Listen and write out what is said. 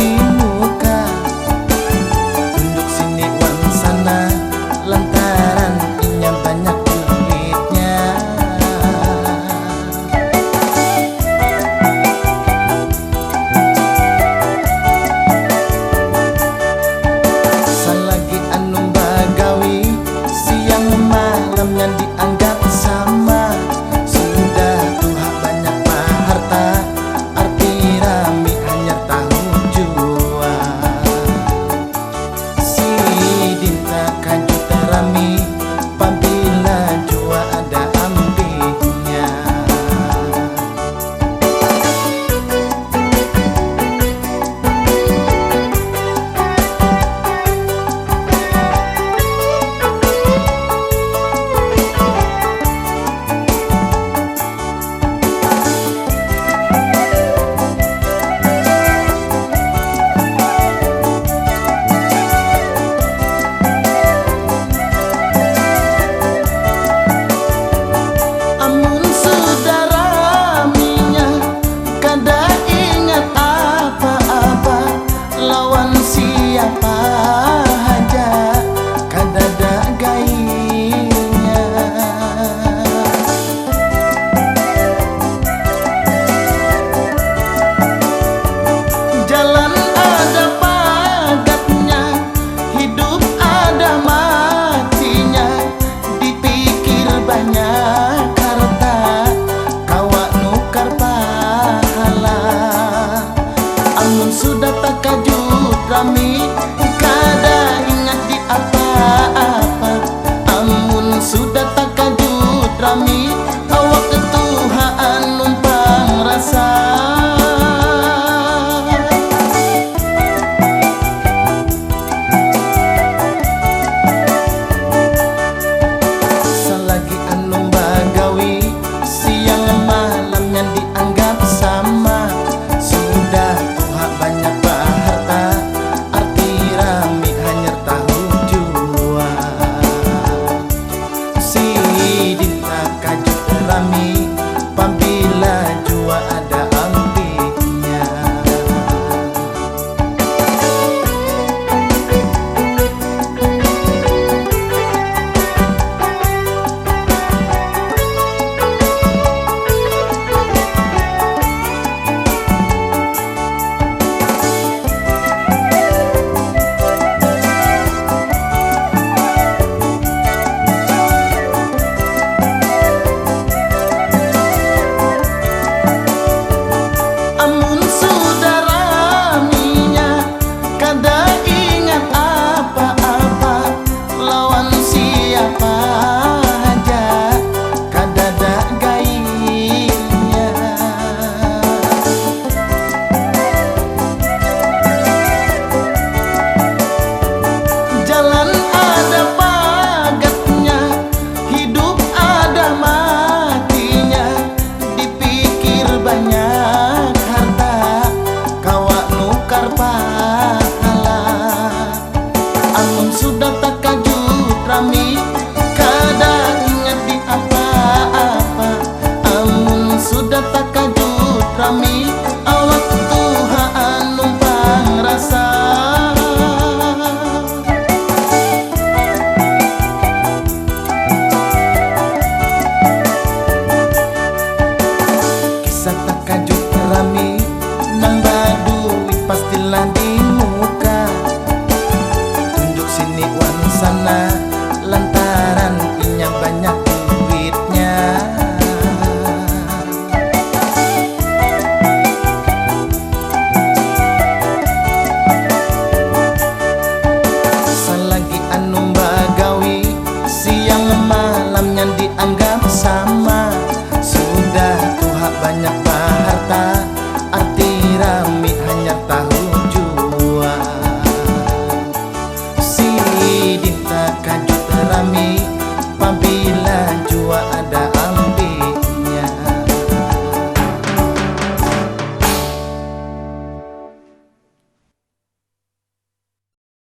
di muka, tunjuk sini wan sana, lantaran inya banyak duitnya. Selagi anu bagawi, siang malamnya dianggap sama. Sudah Tuhan banyak harta, arti rami hanya tahu jua. Si dinta kaju terami, pabila jua ada ambilnya. Amun saudara minya kada ingat apa-apa, lawan siapa aja kada ada gainya. Jalan ada padatnya, hidup ada matinya, dipikir banyak harta, kawa nukar pahala. Amun sudah tak kajut rami, kada ingat di apa-apa. Amun sudah tak kajut rami, awak ketuhaan numpang rasa. Selagi anu bagawi, siang malamnya dianggap sama. Sudah Tuhan banyak harta, arti rami hanya tahu jua. Si dinta kaju rami, pabila jua ada ambilnya. Amun saudara minya kada ingat apa-apa, lawan siapa aja kada ada gainya. Jalan ada pagatnya, hidup ada matinya, dipikir banyak harta, kawa nukar pahala. Amun sudah tak kajut rami, kada ingat di apa-apa. Amun sudah tak kajut rami, awak Tuhan numpang rasa. Kisah tak kajut rami, nambah duit pastilah di muka, tunjuk sini wan sana,